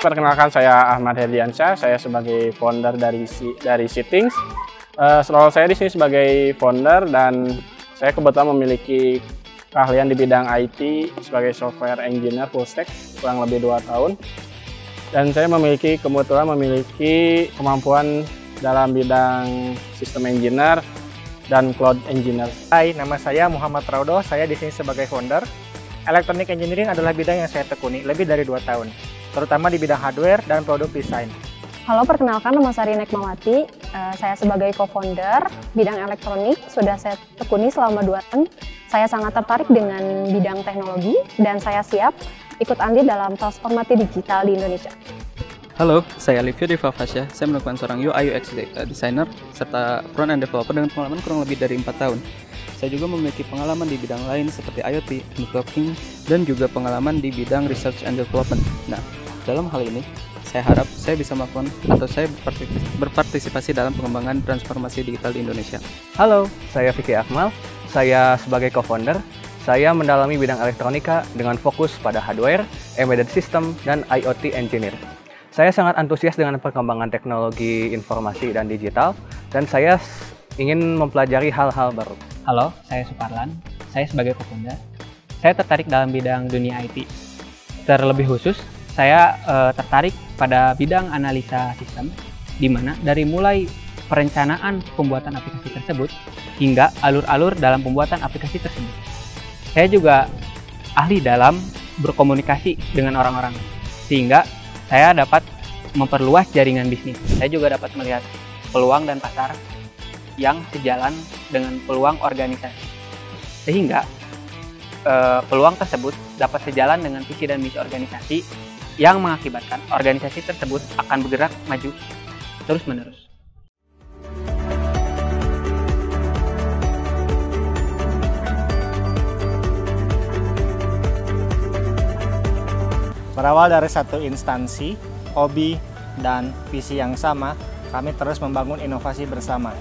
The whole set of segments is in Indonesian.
perkenalkan saya Ahmad Herdiansyah. Saya sebagai founder dari Seatings. Role saya di sini sebagai founder dan saya kebetulan memiliki keahlian di bidang IT sebagai software engineer full stack kurang lebih 2 tahun. Dan saya kebetulan memiliki kemampuan dalam bidang sistem engineer dan cloud engineer. Hai, nama saya Muhammad Raudo. Saya di sini sebagai founder. Electronic engineering adalah bidang yang saya tekuni lebih dari 2 tahun, terutama di bidang hardware dan produk desain. Halo, perkenalkan nama saya Rinek Mawati. Saya sebagai co-founder bidang elektronik sudah saya tekuni selama 2 tahun. Saya sangat tertarik dengan bidang teknologi dan saya siap ikut andil dalam transformasi digital di Indonesia. Halo, saya Livio Diva Fasya. Saya merupakan seorang UI UX designer serta front-end developer dengan pengalaman kurang lebih dari 4 tahun. Saya juga memiliki pengalaman di bidang lain seperti IoT, networking, dan juga pengalaman di bidang research and development. Nah, dalam hal ini, saya harap saya bisa melakukan atau saya berpartisipasi dalam pengembangan transformasi digital di Indonesia. Halo, saya Vicky Akmal. Saya sebagai co-founder, saya mendalami bidang elektronika dengan fokus pada hardware, embedded system, dan IoT engineer. Saya sangat antusias dengan perkembangan teknologi informasi dan digital, dan saya ingin mempelajari hal-hal baru. Halo, saya Suparlan. Saya sebagai co-founder. Saya tertarik dalam bidang dunia IT. Terlebih khusus, saya tertarik pada bidang analisa sistem, di mana dari mulai perencanaan pembuatan aplikasi tersebut hingga alur-alur dalam pembuatan aplikasi tersebut. Saya juga ahli dalam berkomunikasi dengan orang-orang, sehingga saya dapat memperluas jaringan bisnis. Saya juga dapat melihat peluang dan pasar yang sejalan dengan peluang organisasi, sehingga peluang tersebut dapat sejalan dengan visi dan misi organisasi yang mengakibatkan organisasi tersebut akan bergerak maju terus-menerus. Berawal dari satu instansi, hobi, dan visi yang sama, kami terus membangun inovasi bersama.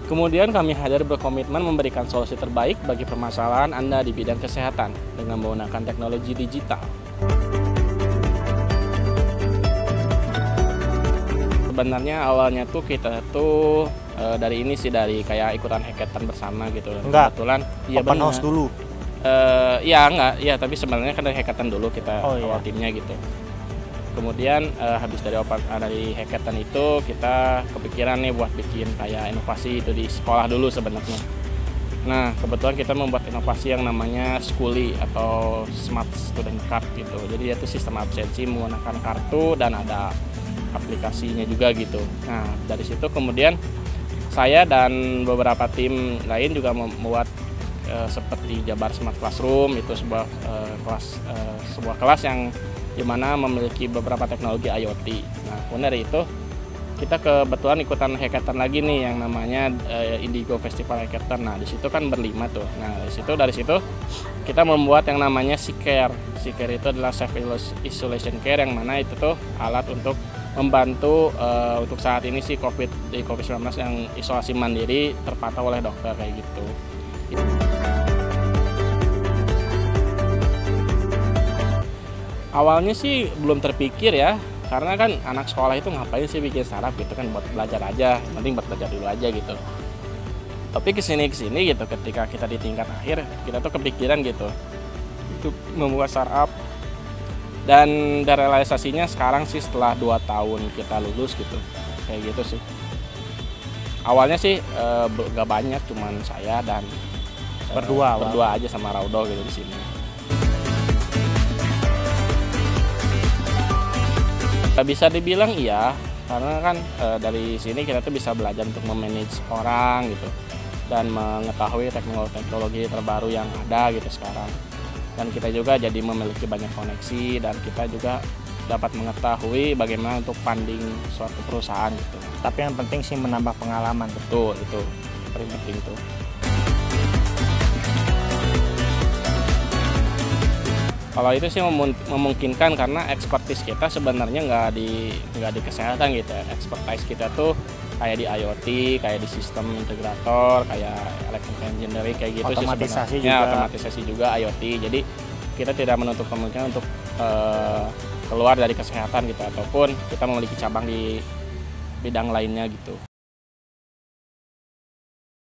Kemudian kami hadir berkomitmen memberikan solusi terbaik bagi permasalahan Anda di bidang kesehatan dengan menggunakan teknologi digital. Sebenarnya awalnya tuh kita tuh dari ini sih, dari kayak ikutan hackathon bersama gitu. Enggak, kebetulan iya open house dulu. Tapi sebenarnya kan dari hackathon dulu kita awal timnya gitu. Kemudian habis dari hackathon itu kita kepikiran nih buat bikin kayak inovasi itu di sekolah dulu sebenarnya. Nah, kebetulan kita membuat inovasi yang namanya Schooly atau Smart Student Card gitu. Jadi itu sistem absensi menggunakan kartu dan ada aplikasinya juga gitu. Nah, dari situ kemudian saya dan beberapa tim lain juga membuat seperti Jabar Smart Classroom, itu sebuah kelas yang dimana memiliki beberapa teknologi IoT. Nah, kemudian dari itu kita kebetulan ikutan hackathon lagi nih yang namanya Indigo Festival Hackathon. Nah, di situ kan berlima tuh. Nah, dari situ kita membuat yang namanya C-Care. C-Care itu adalah Self Isolation Care, yang mana itu tuh alat untuk membantu untuk saat ini sih COVID-19 yang isolasi mandiri terpantau oleh dokter kayak gitu. Awalnya sih belum terpikir ya, karena kan anak sekolah itu ngapain sih bikin startup gitu kan, buat belajar aja, penting buat belajar dulu aja gitu. Tapi kesini gitu, ketika kita di tingkat akhir, kita tuh kepikiran gitu untuk membuat startup. Dan realisasinya sekarang sih setelah 2 tahun kita lulus gitu, kayak gitu sih. Awalnya sih gak banyak, cuman saya dan berdua aja sama Raudo gitu di sini. Bisa dibilang iya, karena kan dari sini kita tuh bisa belajar untuk memanage orang gitu dan mengetahui teknologi terbaru yang ada gitu sekarang. Dan kita juga jadi memiliki banyak koneksi dan kita juga dapat mengetahui bagaimana untuk funding suatu perusahaan gitu. Tapi yang penting sih menambah pengalaman. Betul, itu paling penting tuh. Kalau itu sih memungkinkan karena expertise kita sebenarnya nggak di kesehatan gitu. Expertise kita tuh kayak di IoT, kayak di sistem integrator, kayak electrical engineering kayak gitu sih sebenarnya. Otomatisasi juga. Ya, otomatisasi juga IoT. Jadi kita tidak menutup kemungkinan untuk keluar dari kesehatan gitu, ataupun kita memiliki cabang di bidang lainnya gitu.